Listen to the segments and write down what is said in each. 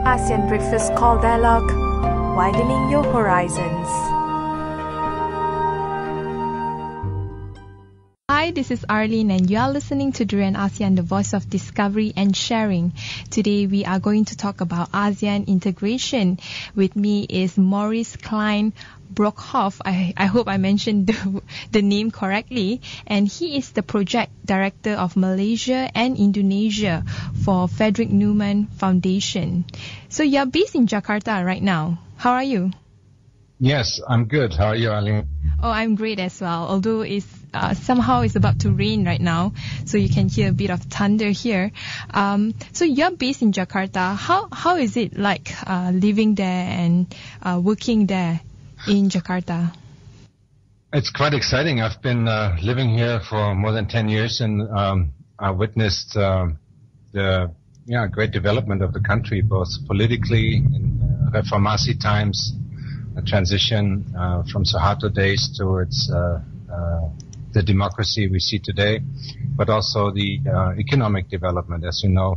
ASEAN Breakfast Call Dialogue, widening your horizons. Hi, this is Arlene and you are listening to Durian ASEAN, the voice of discovery and sharing. Today we are going to talk about ASEAN integration. With me is Moritz Kleine-Brockhoff. I hope I mentioned the name correctly. And he is the project director of Malaysia and Indonesia for Friedrich Naumann Foundation. So you are based in Jakarta right now. How are you? Yes, I'm good. How are you, Arlene? Oh, I'm great as well. Although somehow it's about to rain right now, so you can hear a bit of thunder here. So you're based in Jakarta. How is it like living there and working there in Jakarta? It's quite exciting. I've been living here for more than 10 years, and I witnessed the great development of the country, both politically in reformasi times, a transition from Suharto days towards the democracy we see today, but also the economic development. As you know,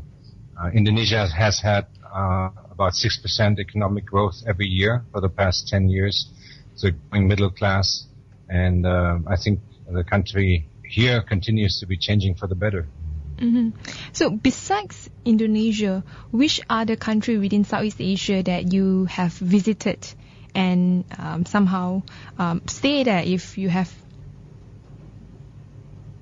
Indonesia has had about 6% economic growth every year for the past 10 years. It's a growing middle class, and I think the country here continues to be changing for the better. Mm-hmm. So besides Indonesia, which other country within Southeast Asia that you have visited and somehow stay there if you have?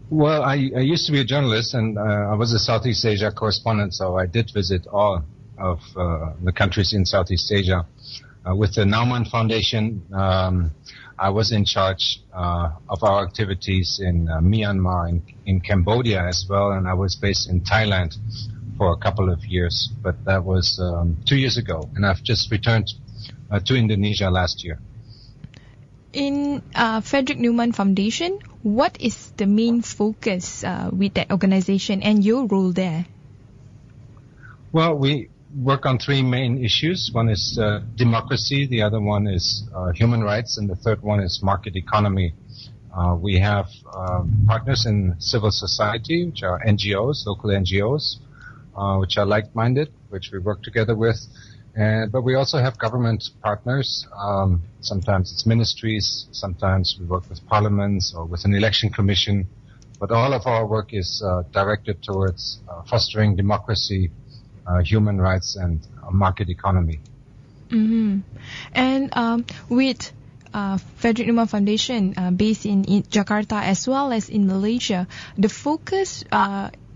Well, I used to be a journalist, and I was a Southeast Asia correspondent, so I did visit all of the countries in Southeast Asia. With the Naumann Foundation, I was in charge of our activities in Myanmar, in Cambodia as well, and I was based in Thailand for a couple of years, but that was 2 years ago, and I've just returned to Indonesia last year. In Friedrich Naumann Foundation, what is the main focus with that organization and your role there? Well, we work on three main issues. One is democracy, the other one is human rights, and the third one is market economy. We have partners in civil society, which are NGOs, local NGOs, which are like-minded, which we work together with. But we also have government partners. Sometimes it's ministries, sometimes we work with parliaments or with an election commission. But all of our work is directed towards fostering democracy, human rights, and a market economy. Mm-hmm. And with Friedrich Naumann Foundation based in Jakarta as well as in Malaysia, the focus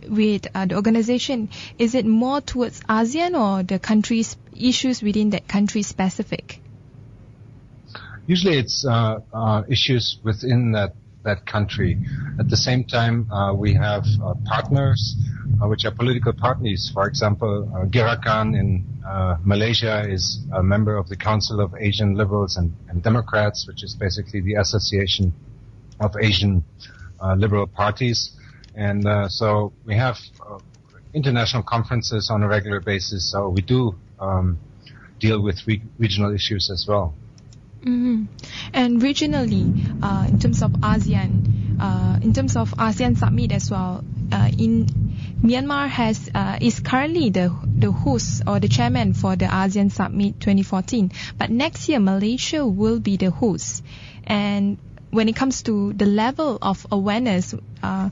with the organization, is it more towards ASEAN or the country's issues within that country specific? Usually it's issues within that country. At the same time, we have partners which are political parties. For example, Gerakan in Malaysia is a member of the Council of Asian Liberals and Democrats, which is basically the association of Asian liberal parties. And so we have international conferences on a regular basis, so we do deal with regional issues as well. Mm-hmm. And regionally, in terms of ASEAN, in terms of ASEAN Summit as well, in Myanmar is currently the host or the chairman for the ASEAN Summit 2014. But next year, Malaysia will be the host. And when it comes to the level of awareness, when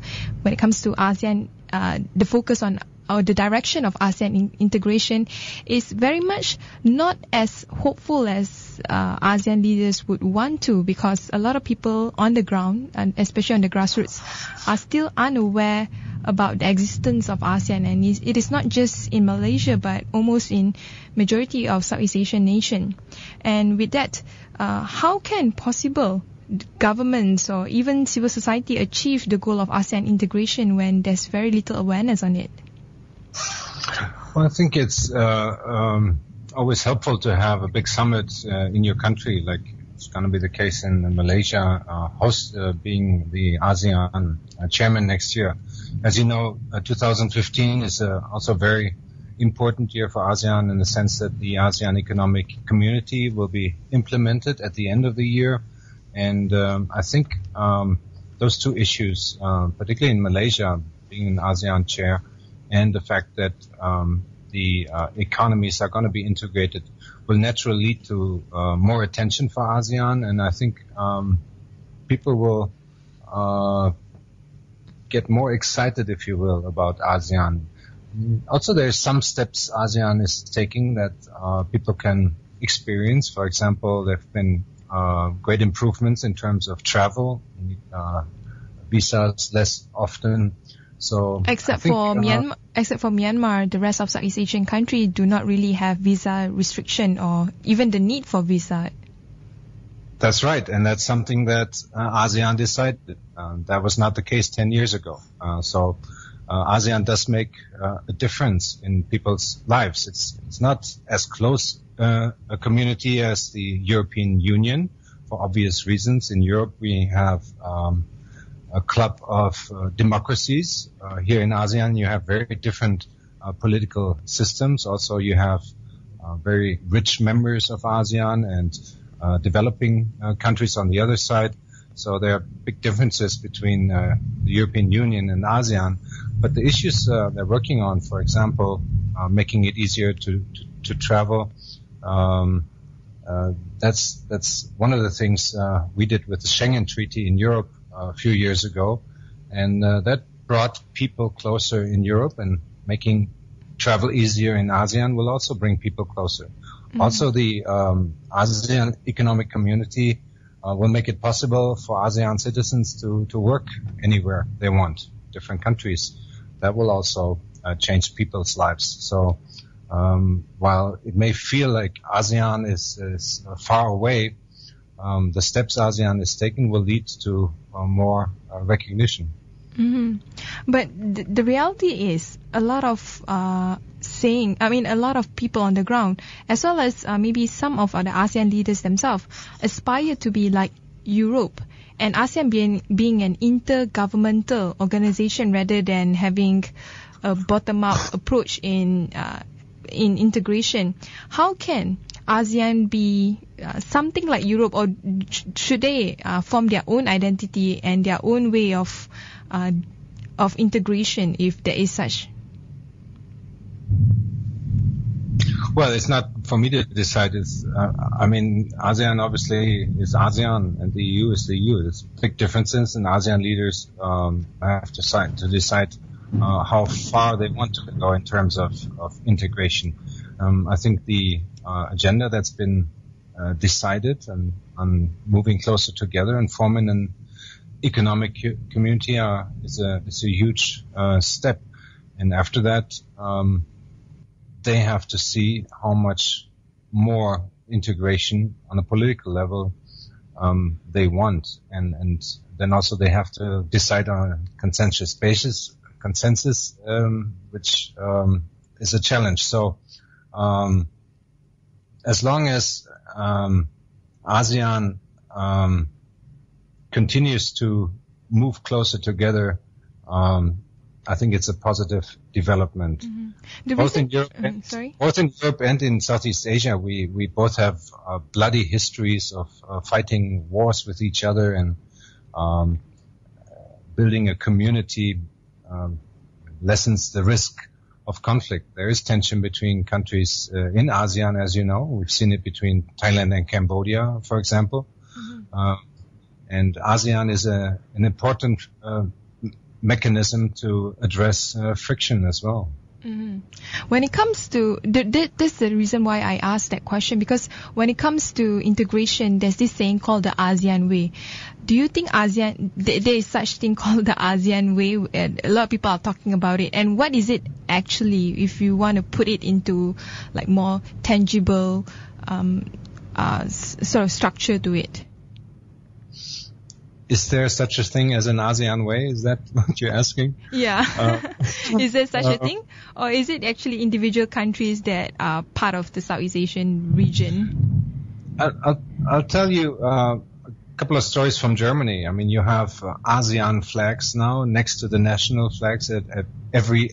it comes to ASEAN, the focus on or the direction of ASEAN integration is very much not as hopeful as ASEAN leaders would want to, because a lot of people on the ground, and especially on the grassroots, are still unaware about the existence of ASEAN, and it is not just in Malaysia but almost in majority of Southeast Asian nation. And with that, how can possible governments or even civil society achieve the goal of ASEAN integration when there's very little awareness on it? Well, I think it's always helpful to have a big summit in your country, like it's going to be the case in Malaysia, host being the ASEAN chairman next year. As you know, 2015 is also a very important year for ASEAN in the sense that the ASEAN Economic Community will be implemented at the end of the year. And I think those two issues, particularly in Malaysia, being an ASEAN chair, and the fact that the economies are going to be integrated will naturally lead to more attention for ASEAN, and I think people will get more excited, if you will, about ASEAN. Also, there are some steps ASEAN is taking that people can experience. For example, there have been great improvements in terms of travel, visas less often. So except for Myanmar, the rest of Southeast Asian countries do not really have visa restriction or even the need for visa. That's right, and that's something that ASEAN decided. That was not the case 10 years ago. So ASEAN does make a difference in people's lives. It's not as close a community as the European Union for obvious reasons. In Europe, we have a club of democracies. Here in ASEAN, you have very different political systems. Also, you have very rich members of ASEAN and developing countries on the other side. So there are big differences between the European Union and ASEAN. But the issues they're working on, for example, making it easier to travel, that's one of the things we did with the Schengen Treaty in Europe a few years ago, and that brought people closer in Europe, and making travel easier in ASEAN will also bring people closer. Mm-hmm. Also, the ASEAN Economic Community will make it possible for ASEAN citizens to work anywhere they want, different countries. That will also change people's lives. So while it may feel like ASEAN is far away, the steps ASEAN is taking will lead to more recognition. Mm-hmm. But the reality is a lot of a lot of people on the ground, as well as maybe some of the ASEAN leaders themselves, aspire to be like Europe, and ASEAN being an intergovernmental organization rather than having a bottom-up approach in integration. How can ASEAN be something like Europe, or should they form their own identity and their own way of integration, if there is such? Well, it's not for me to decide. ASEAN obviously is ASEAN, and the EU is the EU. There's big differences, and ASEAN leaders have to decide how far they want to go in terms of integration. I think the agenda that's been decided on moving closer together and forming an economic community is a huge step. And after that, they have to see how much more integration on a political level they want, and then also they have to decide on a consensus, which is a challenge. So as long as ASEAN continues to move closer together, I think it's a positive development. Mm-hmm. Both in Europe and in Southeast Asia, we both have bloody histories of fighting wars with each other, and building a community lessens the risk of conflict. There is tension between countries in ASEAN, as you know. We've seen it between Thailand and Cambodia, for example. Mm-hmm. And ASEAN is an important mechanism to address friction as well. Mm-hmm. When it comes to this is the reason why I asked that question, because when it comes to integration, there's this saying called the ASEAN way. Do you think there is such thing called the ASEAN way? A lot of people are talking about it. And what is it actually, if you want to put it into like more tangible sort of structure to it? Is there such a thing as an ASEAN way? Is that what you're asking? Yeah. Is there such a thing? Or is it actually individual countries that are part of the Southeast Asian region? I'll tell you a couple of stories from Germany. I mean, you have ASEAN flags now next to the national flags at every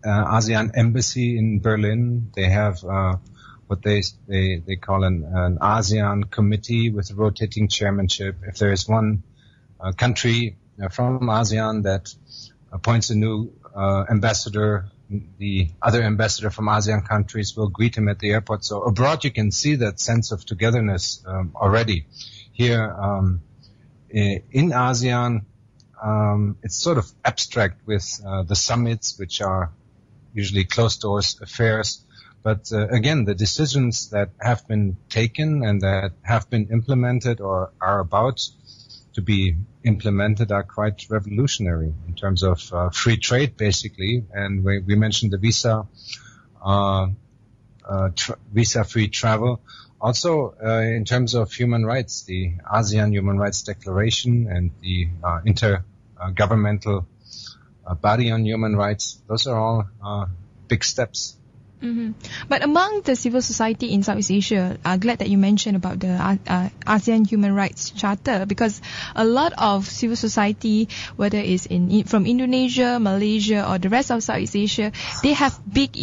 ASEAN embassy in Berlin. They have what they call an ASEAN committee with a rotating chairmanship. If there is one country from ASEAN that appoints a new ambassador, the other ambassador from ASEAN countries will greet him at the airport. So abroad you can see that sense of togetherness already. Here in ASEAN, it's sort of abstract with the summits, which are usually closed doors affairs. But again, the decisions that have been taken and that have been implemented or are about to be implemented are quite revolutionary in terms of free trade, basically. And we mentioned the visa-free travel. Also, in terms of human rights, the ASEAN Human Rights Declaration and the intergovernmental body on human rights, those are all big steps. Mm-hmm. But among the civil society in Southeast Asia, I'm glad that you mentioned about the ASEAN Human Rights Charter, because a lot of civil society, whether it's from Indonesia, Malaysia, or the rest of Southeast Asia, they have big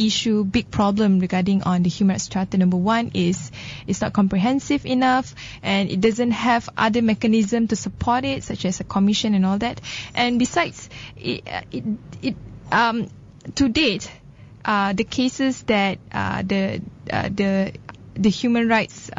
problem regarding on the Human Rights Charter. Number one is it's not comprehensive enough, and it doesn't have other mechanism to support it, such as a commission and all that. And besides, to date, the cases that the Human Rights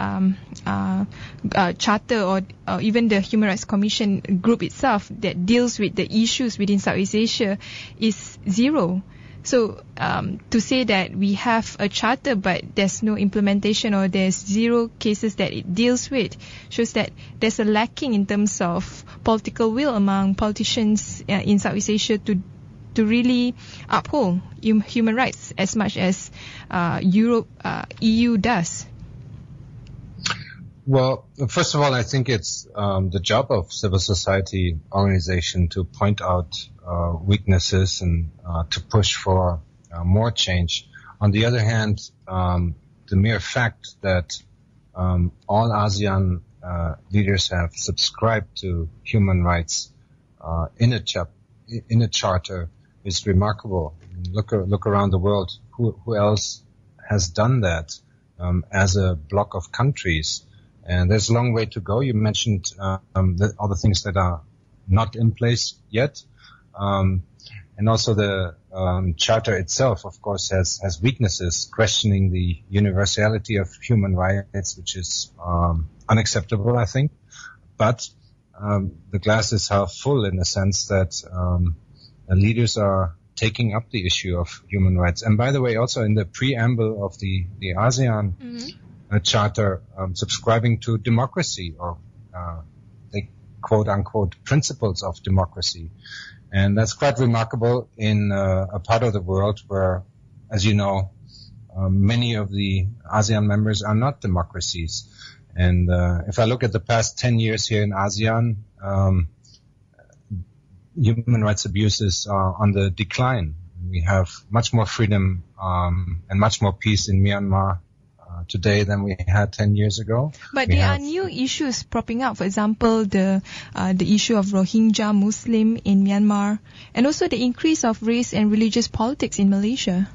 Charter or even the Human Rights Commission group itself that deals with the issues within Southeast Asia is zero. So to say that we have a charter but there's no implementation or there's zero cases that it deals with shows that there's a lacking in terms of political will among politicians in Southeast Asia to really uphold human rights as much as EU does. Well, first of all, I think it's the job of civil society organization to point out weaknesses and to push for more change. On the other hand, the mere fact that all ASEAN leaders have subscribed to human rights in a charter is remarkable. Look around the world. Who else has done that as a bloc of countries? And there's a long way to go. You mentioned all the things that are not in place yet, and also the charter itself, of course, has weaknesses, questioning the universality of human rights, which is unacceptable, I think. But the glass is half full in the sense that leaders are taking up the issue of human rights. And by the way, also in the preamble of the ASEAN Charter, subscribing to democracy or the quote-unquote principles of democracy. And that's quite remarkable in a part of the world where, as you know, many of the ASEAN members are not democracies. And if I look at the past 10 years here in ASEAN, human rights abuses are on the decline. We have much more freedom and much more peace in Myanmar today than we had 10 years ago. But there are new issues popping up. For example, the issue of Rohingya Muslim in Myanmar, and also the increase of race and religious politics in Malaysia.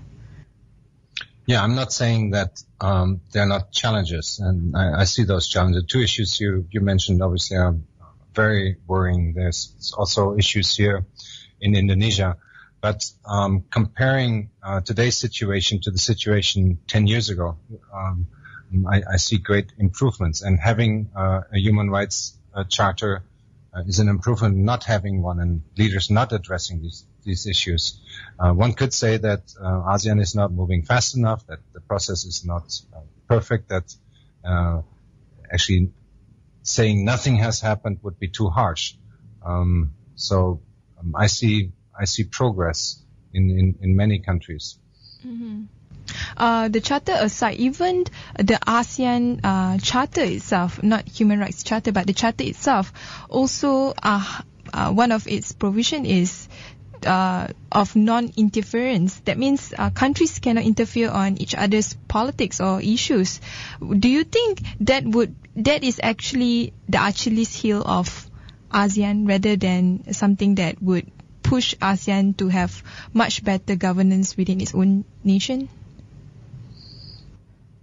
Yeah, I'm not saying that there are not challenges, and I see those challenges. Two issues you mentioned obviously are very worrying. There's also issues here in Indonesia. But comparing today's situation to the situation 10 years ago, I see great improvements. And having a human rights charter is an improvement, not having one, and leaders not addressing these issues. One could say that ASEAN is not moving fast enough, that the process is not perfect, that actually saying nothing has happened would be too harsh. So I see progress in many countries. Mm-hmm. The charter aside, even the ASEAN charter itself, not human rights charter, but the charter itself, also one of its provision is of non-interference. That means countries cannot interfere on each other's politics or issues. Do you think that is actually the Achilles heel of ASEAN rather than something that would push ASEAN to have much better governance within its own nation?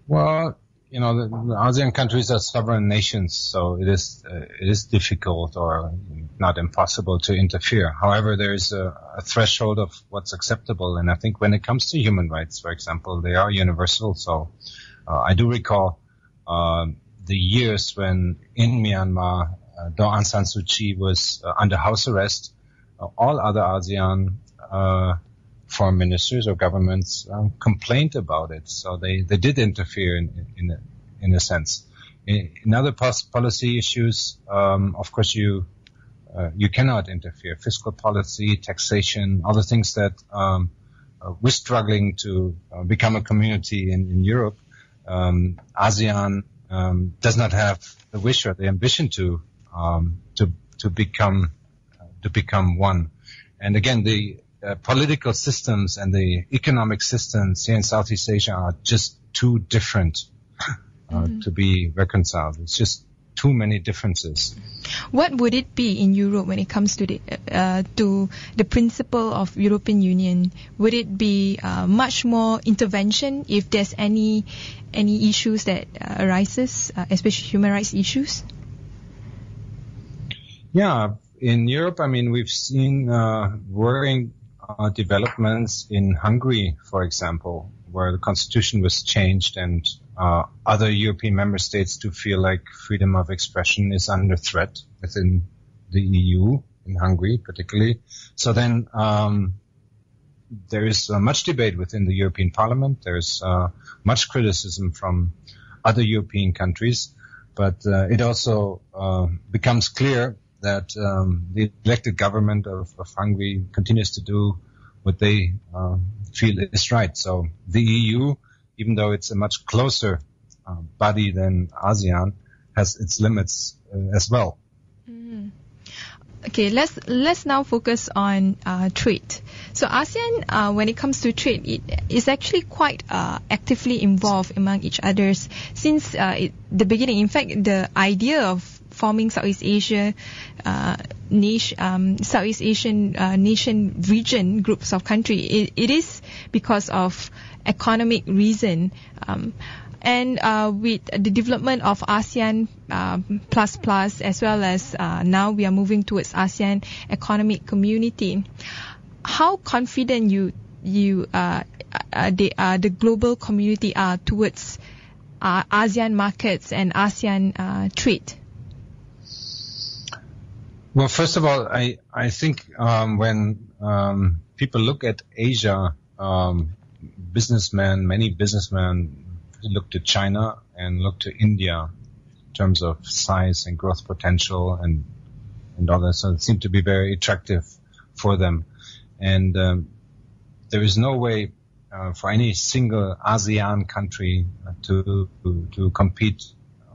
Well, the ASEAN countries are sovereign nations, so it is difficult or not impossible to interfere. However, there is a threshold of what's acceptable. And I think when it comes to human rights, for example, they are universal. So I do recall the years when in Myanmar, Aung San Suu Kyi was under house arrest. All other ASEAN foreign ministers or governments complained about it. So they did interfere in a sense. In other policy issues, of course, you cannot interfere. Fiscal policy, taxation, other things that we're struggling to become a community in Europe. ASEAN does not have the wish or the ambition to become one. And again, the political systems and the economic systems here in Southeast Asia are just too different to be reconciled. It's just too many differences. What would it be in Europe when it comes to the principle of European Union? Would it be much more intervention if there's any issues that arises, especially human rights issues? Yeah, in Europe, I mean, we've seen worrying developments in Hungary, for example, where the constitution was changed and other European member states do feel like freedom of expression is under threat within the EU, in Hungary particularly. So then there is much debate within the European Parliament. There's much criticism from other European countries, but it also becomes clear that the elected government of Hungary continues to do what they feel is right. So the EU, even though it's a much closer body than ASEAN, has its limits as well. Mm. Okay, let's now focus on trade. So ASEAN, when it comes to trade, it is actually quite actively involved among each others since the beginning. In fact, the idea of forming Southeast Asian nation region groups of country, it is because of economic reason. And with the development of ASEAN plus as well as now we are moving towards ASEAN economic community, how confident the global community are towards ASEAN markets and ASEAN trade? Well, first of all, I think when people look at Asia, many businessmen look to China and look to India in terms of size and growth potential and all that. So it seemed to be very attractive for them. And there is no way for any single ASEAN country to compete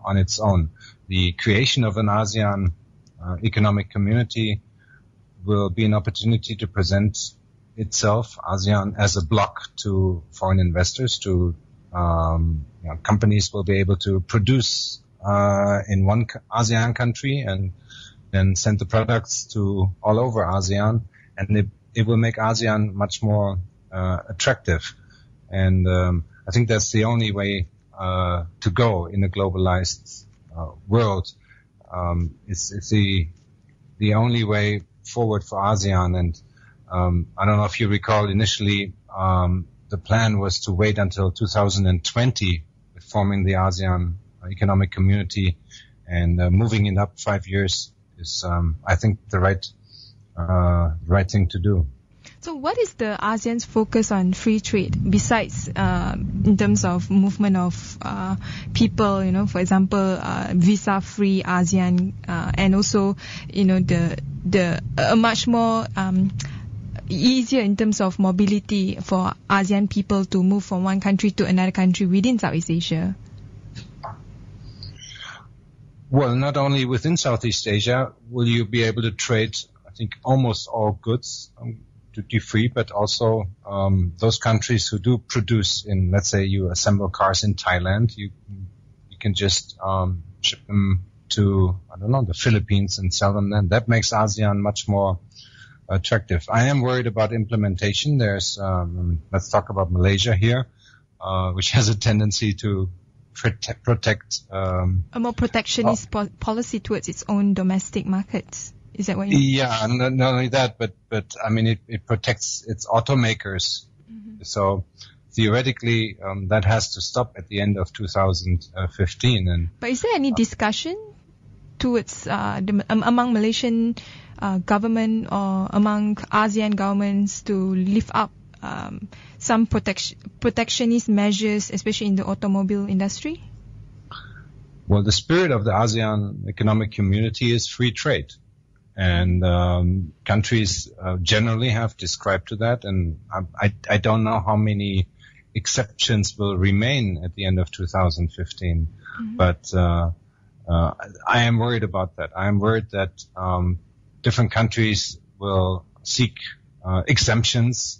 on its own. The creation of an ASEAN economic community will be an opportunity to present itself, ASEAN, as a bloc to foreign investors, to companies will be able to produce in one ASEAN country and then send the products to all over ASEAN, and it will make ASEAN much more attractive. And I think that's the only way to go in a globalized world. It's the only way forward for ASEAN. And I don't know if you recall, initially the plan was to wait until 2020 with forming the ASEAN economic community, and moving it up 5 years is, I think, the right thing to do. So what is the ASEAN's focus on free trade besides in terms of movement of people, for example, visa-free ASEAN, and also, the much more easier in terms of mobility for ASEAN people to move from one country to another country within Southeast Asia? Well, not only within Southeast Asia will you be able to trade, I think, almost all goods duty-free, but also those countries who do produce in, let's say you assemble cars in Thailand, you can just ship them to, the Philippines and sell them then. That makes ASEAN much more attractive. I am worried about implementation. There's, let's talk about Malaysia here, which has a tendency to protect a more protectionist policy towards its own domestic markets. Is that what you mean? Yeah, not only that, but I mean, it protects its automakers. Mm-hmm. So theoretically, that has to stop at the end of 2015. But is there any discussion towards among Malaysian government or among ASEAN governments to lift up some protectionist measures, especially in the automobile industry? Well, the spirit of the ASEAN economic community is free trade. And countries generally have described to that. And I don't know how many exceptions will remain at the end of 2015. Mm-hmm. But I am worried about that. I am worried that different countries will seek exemptions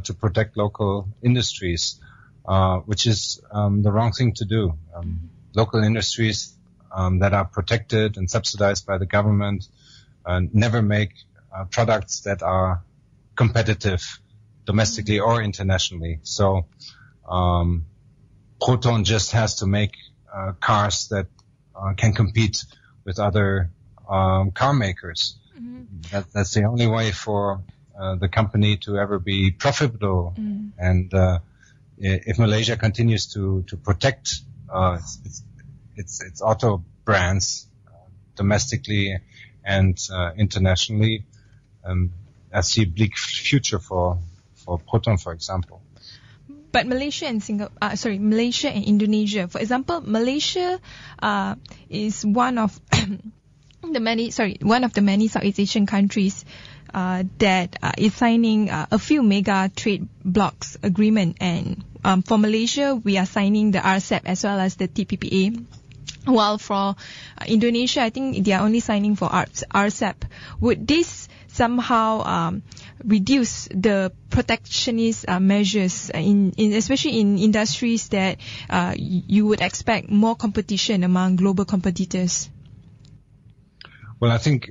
to protect local industries, which is the wrong thing to do. Local industries that are protected and subsidized by the government never make products that are competitive domestically or internationally. So Proton just has to make cars that can compete with other car makers. Mm-hmm. That's the only way for the company to ever be profitable. Mm. And if Malaysia continues to protect its auto brands domestically and internationally, I see a bleak future for Proton, for example. But Malaysia and Malaysia and Indonesia, for example, Malaysia is one of the many Southeast Asian countries that is signing a few mega trade blocs agreement, and for Malaysia we are signing the RCEP as well as the TPPA. While for Indonesia, I think they are only signing for RCEP. Would this somehow reduce the protectionist measures, especially in industries that you would expect more competition among global competitors? Well, I think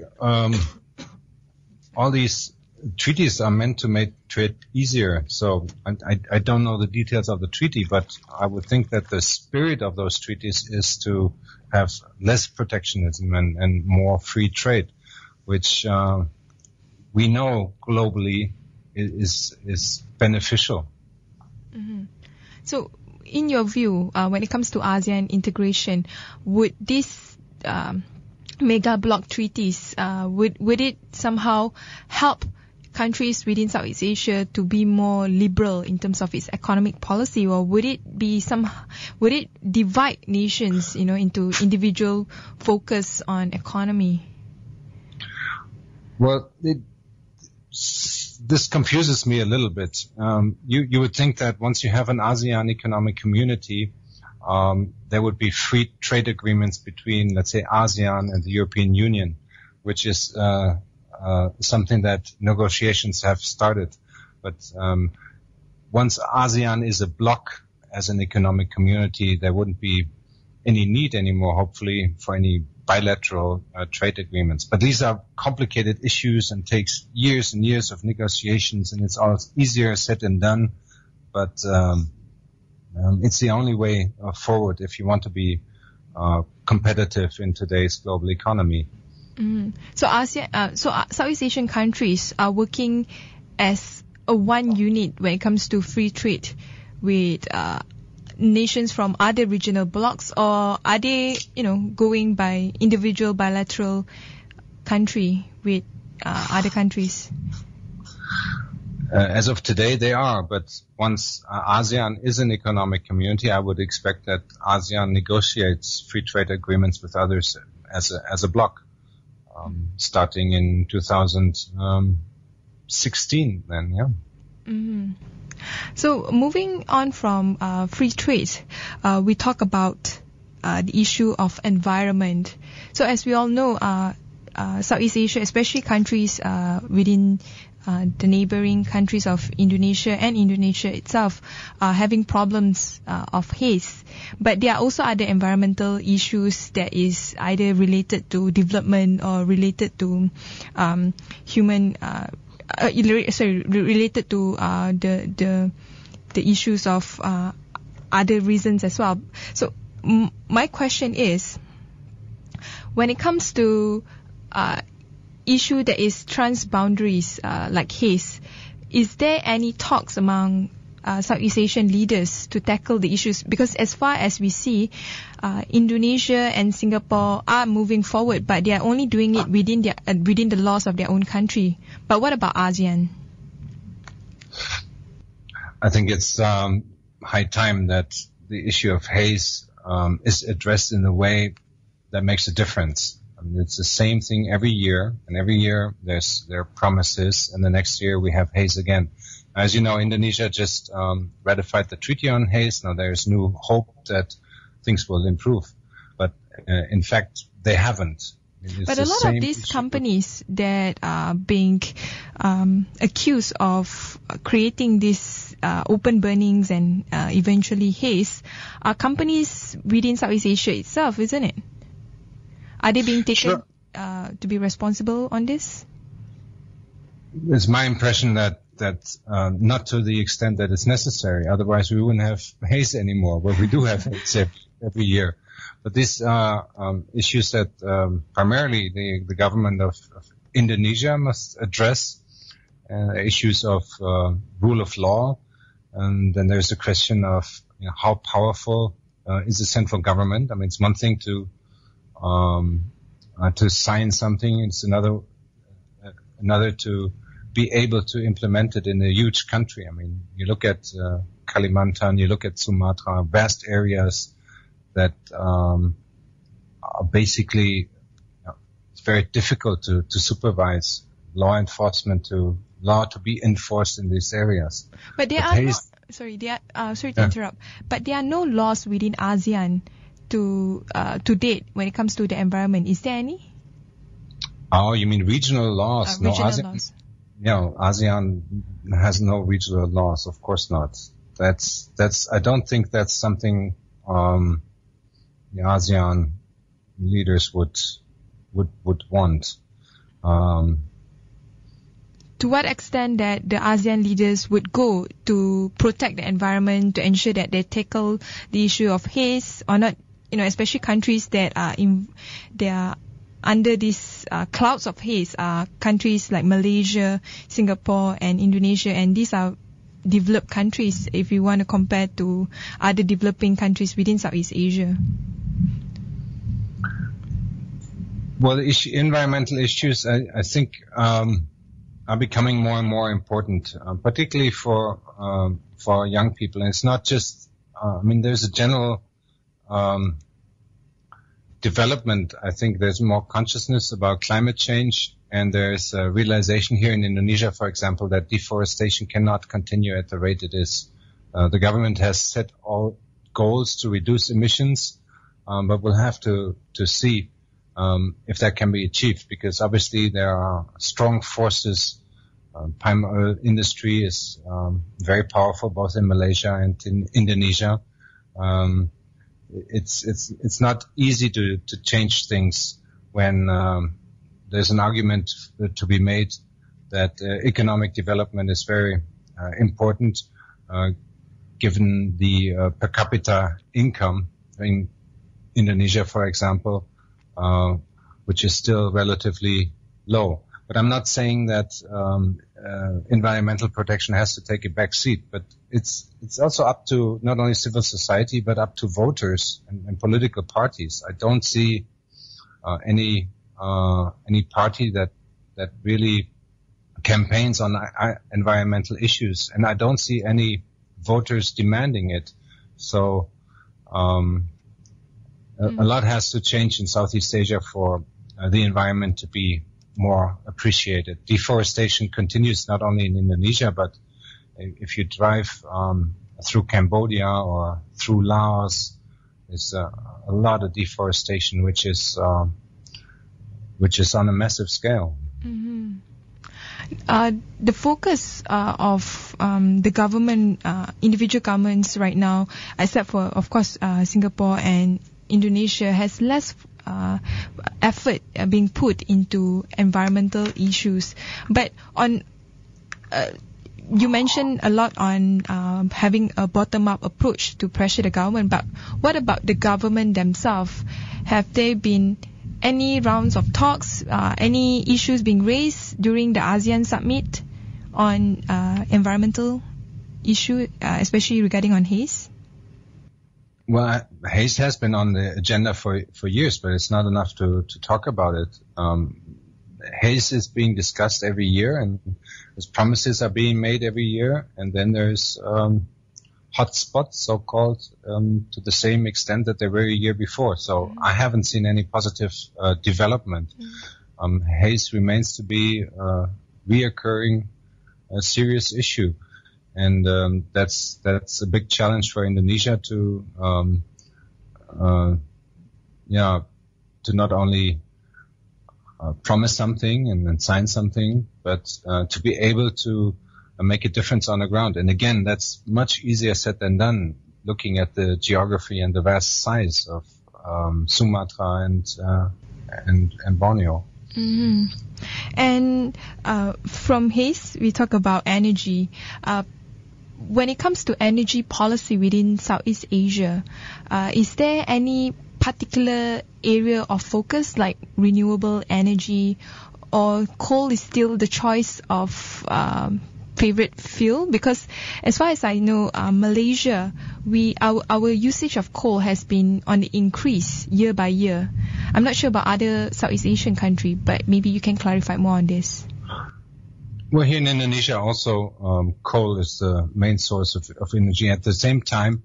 all these treaties are meant to make trade easier. So I don't know the details of the treaty, but I would think that the spirit of those treaties is to have less protectionism and more free trade, which we know globally is beneficial. Mm-hmm. So in your view, when it comes to ASEAN integration, would this mega bloc treaties, would it somehow help countries within Southeast Asia to be more liberal in terms of its economic policy, or would it divide nations, into individual focus on economy? Well, this confuses me a little bit. You would think that once you have an ASEAN economic community, there would be free trade agreements between, let's say, ASEAN and the European Union, which is something that negotiations have started. But once ASEAN is a bloc as an economic community, there wouldn't be any need anymore, hopefully, for any bilateral trade agreements. But these are complicated issues and takes years and years of negotiations, and it's all easier said than done. But it's the only way forward if you want to be competitive in today's global economy. Mm. So Southeast Asian countries are working as a one unit when it comes to free trade with nations from other regional blocs, or are they, going by individual bilateral country with other countries? As of today, they are, but once ASEAN is an economic community, I would expect that ASEAN negotiates free trade agreements with others as a bloc, starting in 2016 then, yeah. Mm-hmm. So moving on from free trade, we talk about the issue of environment. So as we all know, Southeast Asia, especially countries within the neighboring countries of Indonesia and Indonesia itself, are having problems of haze. But there are also other environmental issues that is either related to development or related to related to the issues of other reasons as well. So my question is, when it comes to issue that is transboundaries, like haze, is there any talks among Southeast Asian leaders to tackle the issues? Because as far as we see, Indonesia and Singapore are moving forward, but they are only doing it within the laws of their own country. But what about ASEAN? I think it's high time that the issue of haze is addressed in a way that makes a difference. I mean, it's the same thing every year, and every year there are promises, and the next year we have haze again. As you know, Indonesia just ratified the treaty on haze. Now there is new hope that things will improve, but in fact they haven't. But a lot of these companies that are being accused of creating these open burnings and eventually haze are companies within Southeast Asia itself, isn't it? Are they being taken to be responsible on this? It's my impression that not to the extent that it's necessary. Otherwise, we wouldn't have haze anymore. But we do have haze every year. But these are issues that primarily the government of Indonesia must address. Issues of rule of law, and then there's the question of how powerful is the central government. I mean, it's one thing to sign something; it's another to be able to implement it in a huge country. I mean, you look at Kalimantan, you look at Sumatra, vast areas that are basically, it's very difficult to supervise law enforcement to be enforced in these areas. But there are sorry to interrupt, but there are no laws within ASEAN to date when it comes to the environment. Is there any? Oh, you mean regional laws? Laws. ASEAN has no regional laws. Of course not. I don't think that's something the ASEAN leaders would want. To what extent that the ASEAN leaders would go to protect the environment, to ensure that they tackle the issue of haze or not, especially countries that they are under these clouds of haze, countries like Malaysia, Singapore and Indonesia, and these are developed countries if you want to compare to other developing countries within Southeast Asia. Well, the environmental issues, I think, are becoming more and more important, particularly for young people. And it's not just, there's a general development. I think there's more consciousness about climate change, and there's a realization here in Indonesia, for example, that deforestation cannot continue at the rate it is. The government has set all goals to reduce emissions, but we'll have to see if that can be achieved, because obviously there are strong forces. Palm oil industry is very powerful, both in Malaysia and in Indonesia. It's not easy to change things when there's an argument to be made that economic development is very important, given the per capita income in Indonesia, for example, which is still relatively low. But I'm not saying that environmental protection has to take a back seat, but it's also up to not only civil society, but up to voters and political parties. I don't see any party that really campaigns on environmental issues, and I don't see any voters demanding it. So a lot has to change in Southeast Asia for the environment to be more appreciated. Deforestation continues not only in Indonesia, but if you drive through Cambodia or through Laos, there's a lot of deforestation, which is on a massive scale. Mm-hmm. The focus of the government, individual governments right now, except for, of course, Singapore and Indonesia, has less effort being put into environmental issues. But you mentioned a lot on having a bottom-up approach to pressure the government. But what about the government themselves? Have they been any rounds of talks, any issues being raised during the ASEAN summit on environmental issue, especially regarding on haze? Well, haze has been on the agenda for years, but it's not enough to talk about it. Haze is being discussed every year, and there's promises are being made every year, and then there's hotspots, so-called, to the same extent that they were a year before. So I haven't seen any positive development. Haze remains to be a reoccurring serious issue, and that's a big challenge for Indonesia to not only promise something and then sign something, but to be able to make a difference on the ground. And again, that's much easier said than done, looking at the geography and the vast size of Sumatra and Borneo. Mm-hmm. And from haze, we talk about energy. When it comes to energy policy within Southeast Asia, is there any particular area of focus, like renewable energy, or coal is still the choice of favorite fuel? Because as far as I know, Malaysia, our usage of coal has been on the increase year by year. I'm not sure about other Southeast Asian countries, but maybe you can clarify more on this. Well, here in Indonesia also, coal is the main source of energy. At the same time,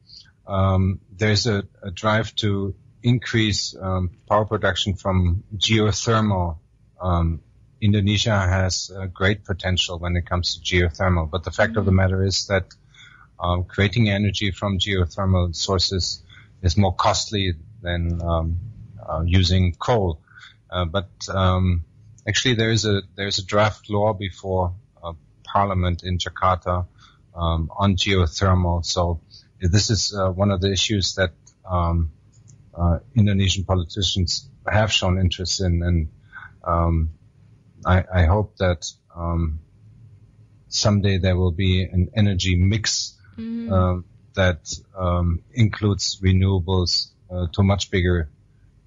there's a drive to increase power production from geothermal. Indonesia has great potential when it comes to geothermal, but the fact of the matter is that creating energy from geothermal sources is more costly than using coal. But actually, there's a draft law before Parliament in Jakarta on geothermal. So this is one of the issues that Indonesian politicians have shown interest in, and I hope that someday there will be an energy mix that includes renewables to a much bigger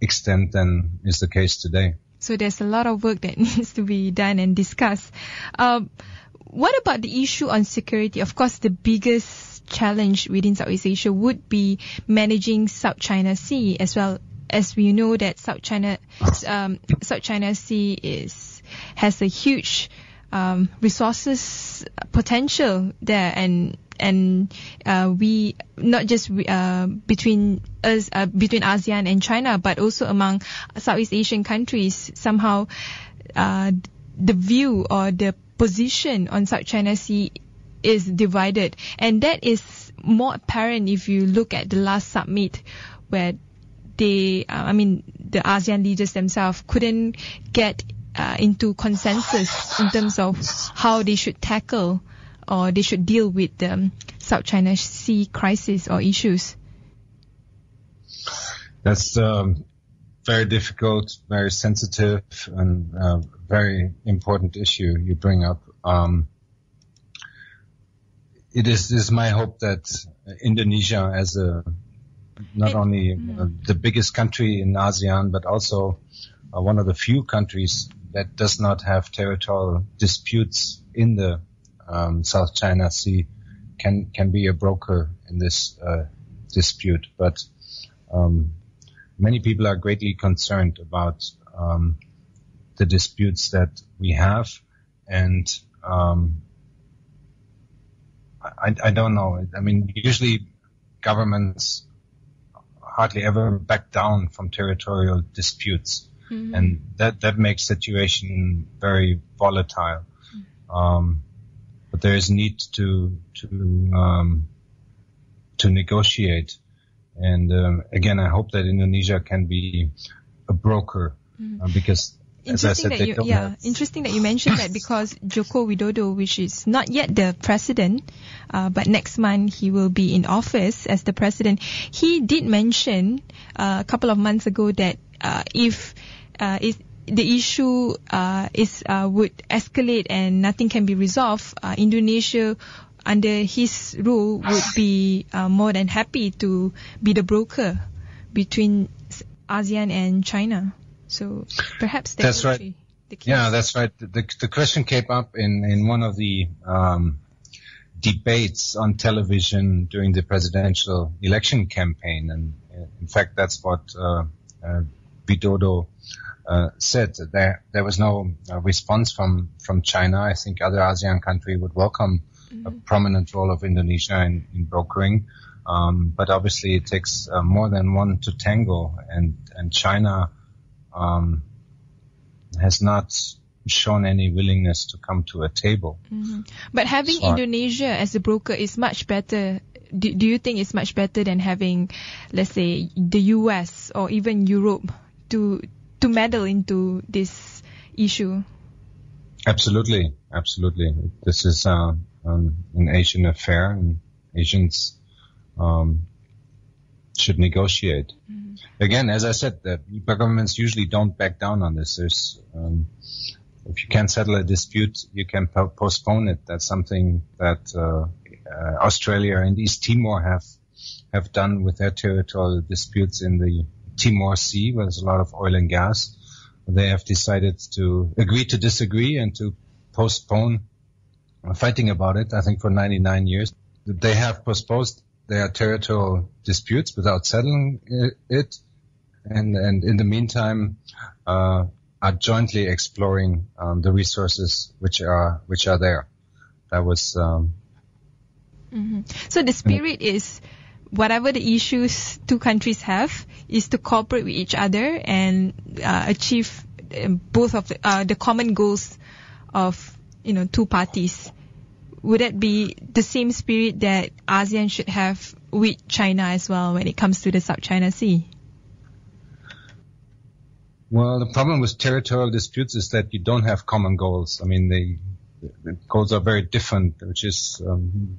extent than is the case today. So there's a lot of work that needs to be done and discussed. What about the issue on security? Of course, the biggest challenge within Southeast Asia would be managing South China Sea, as well as we know that South China Sea has a huge resources potential there, and we not just between ASEAN and China, but also among Southeast Asian countries, somehow the view or the position on South China Sea is divided, and that is more apparent if you look at the last summit, where the ASEAN leaders themselves couldn't get into consensus in terms of how they should tackle or they should deal with the South China Sea crisis or issues. That's very difficult, very sensitive, and very important issue you bring up. It is my hope that Indonesia, as not only the biggest country in ASEAN, but also one of the few countries that does not have territorial disputes in the South China Sea, can be a broker in this dispute. But many people are greatly concerned about the disputes that we have, and I don't know. I mean, usually governments hardly ever back down from territorial disputes, and that makes situation very volatile. But there is need to negotiate, and again, I hope that Indonesia can be a broker, because. Interesting that you mentioned that, because Joko Widodo, which is not yet the president, but next month he will be in office as the president, he did mention a couple of months ago that if the issue would escalate and nothing can be resolved, Indonesia under his rule would be more than happy to be the broker between ASEAN and China. So perhaps that's right. Be the case. Yeah, that's right. The question came up in one of the debates on television during the presidential election campaign, and in fact, that's what Widodo said. There was no response from China. I think other ASEAN countries would welcome a prominent role of Indonesia in brokering, but obviously it takes more than one to tango, and China has not shown any willingness to come to a table. But having Indonesia as a broker is much better. Do you think it's much better than having, let's say, the US or even Europe to meddle into this issue? Absolutely. This is an Asian affair, and Asians should negotiate. Again, as I said, the governments usually don't back down on this. There's if you can't settle a dispute, you can postpone it. That's something that Australia and East Timor have done with their territorial disputes in the Timor Sea, where there's a lot of oil and gas. They have decided to agree to disagree and to postpone fighting about it, I think, for 99 years. They have postponed their territorial disputes without settling it, and in the meantime are jointly exploring the resources which are there. That was So the spirit is, whatever the issues two countries have, is to cooperate with each other and achieve both of the common goals of two parties. Would that be the same spirit that ASEAN should have with China as well when it comes to the South China Sea? Well, the problem with territorial disputes is that you don't have common goals. I mean, the goals are very different, which is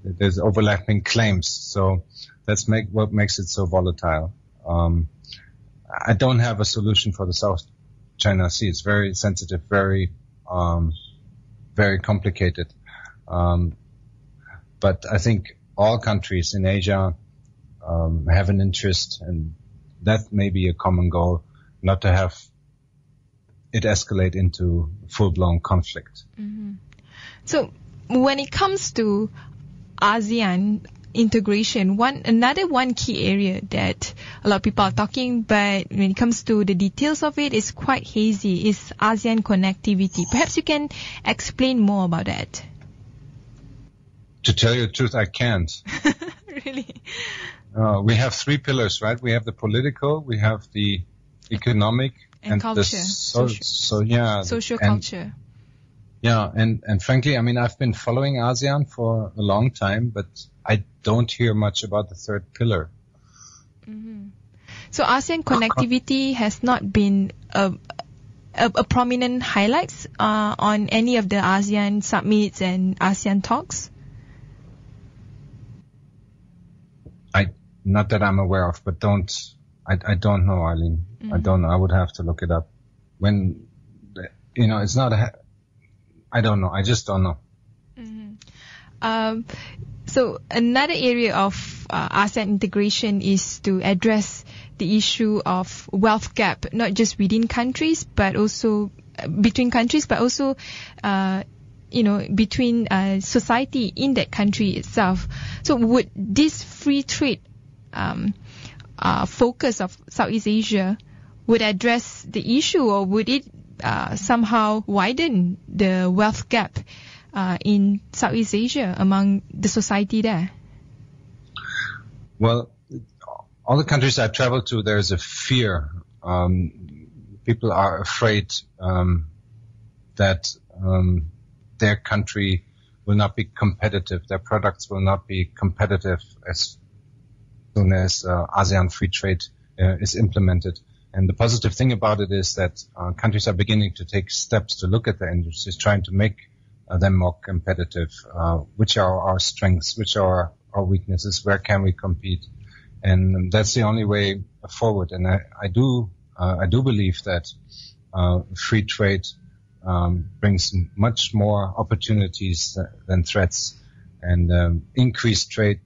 there's overlapping claims. So that's what makes it so volatile. I don't have a solution for the South China Sea. It's very sensitive, very complicated. But I think all countries in Asia have an interest, and that may be a common goal, not to have it escalate into full-blown conflict. So when it comes to ASEAN integration, another key area that a lot of people are talking, but when it comes to the details of it, is quite hazy, is ASEAN connectivity. Perhaps you can explain more about that. To tell you the truth, I can't. Really? We have three pillars, right? We have the political, we have the economic, and culture. Social culture. Yeah, and frankly, I mean, I've been following ASEAN for a long time, but I don't hear much about the third pillar. So ASEAN connectivity has not been a prominent highlights on any of the ASEAN summits and ASEAN talks? Not that I'm aware of, but I don't know, Arlene. I don't know. I would have to look it up. It's not I don't know. I just don't know. So another area of ASEAN integration is to address the issue of wealth gap, not just within countries, but also between countries, but also, between society in that country itself. So would this free trade focus of Southeast Asia would address the issue, or would it somehow widen the wealth gap in Southeast Asia among the society there? Well, all the countries I travel to, there's a fear. People are afraid that their country will not be competitive. Their products will not be competitive as soon as ASEAN free trade is implemented. And the positive thing about it is that countries are beginning to take steps to look at their industries, trying to make them more competitive. Which are our strengths? Which are our weaknesses? Where can we compete? And that's the only way forward. And I do believe that free trade brings much more opportunities than threats. And increased trade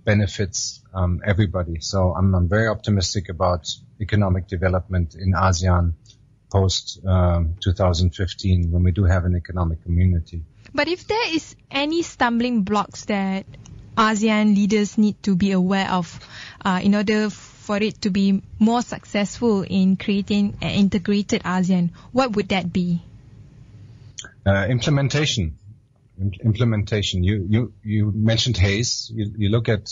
benefits everybody. So I'm very optimistic about economic development in ASEAN post 2015, when we do have an economic community. But if there is any stumbling blocks that ASEAN leaders need to be aware of in order for it to be more successful in creating an integrated ASEAN, what would that be? Implementation. You mentioned haze. You look at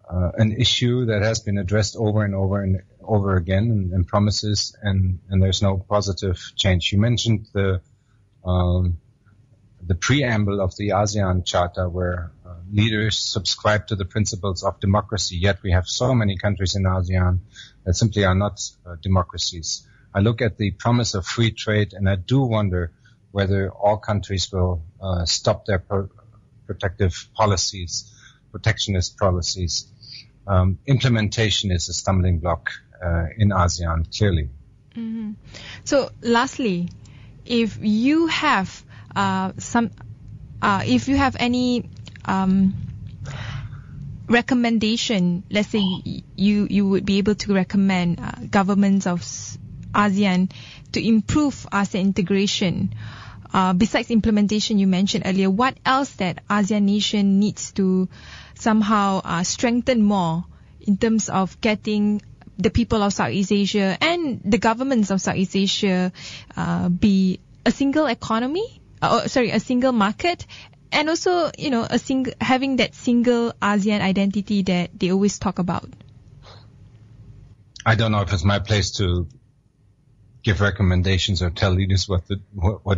an issue that has been addressed over and over again, and promises, and there's no positive change. You mentioned the preamble of the ASEAN Charter, where leaders subscribe to the principles of democracy, yet we have so many countries in ASEAN that simply are not democracies. I look at the promise of free trade, and I do wonder whether all countries will stop their protectionist policies. Implementation is a stumbling block in ASEAN, clearly. Mm-hmm. So, lastly, if you have any recommendation, let's say you would be able to recommend governments of ASEAN to improve ASEAN integration, besides implementation you mentioned earlier, what else that ASEAN nation needs to somehow strengthen more in terms of getting the people of Southeast Asia and the governments of Southeast Asia be a single economy, a single market, and also, having that single ASEAN identity that they always talk about? I don't know if it's my place to give recommendations or tell leaders what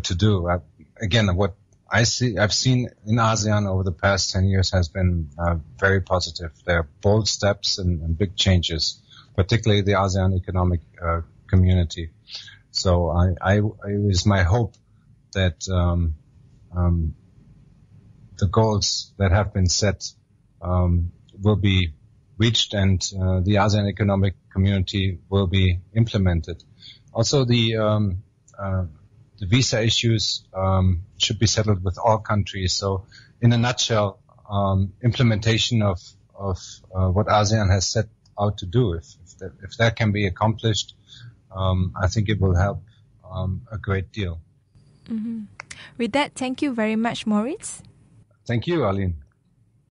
to do. What I've seen in ASEAN over the past 10 years has been very positive. There are bold steps and big changes, particularly the ASEAN economic community. So it is my hope that the goals that have been set will be reached, and the ASEAN economic community will be implemented. Also, the visa issues should be settled with all countries. So, in a nutshell, implementation of what ASEAN has set out to do, if that can be accomplished, I think it will help a great deal. Mm-hmm. With that, thank you very much, Moritz. Thank you, Arlene.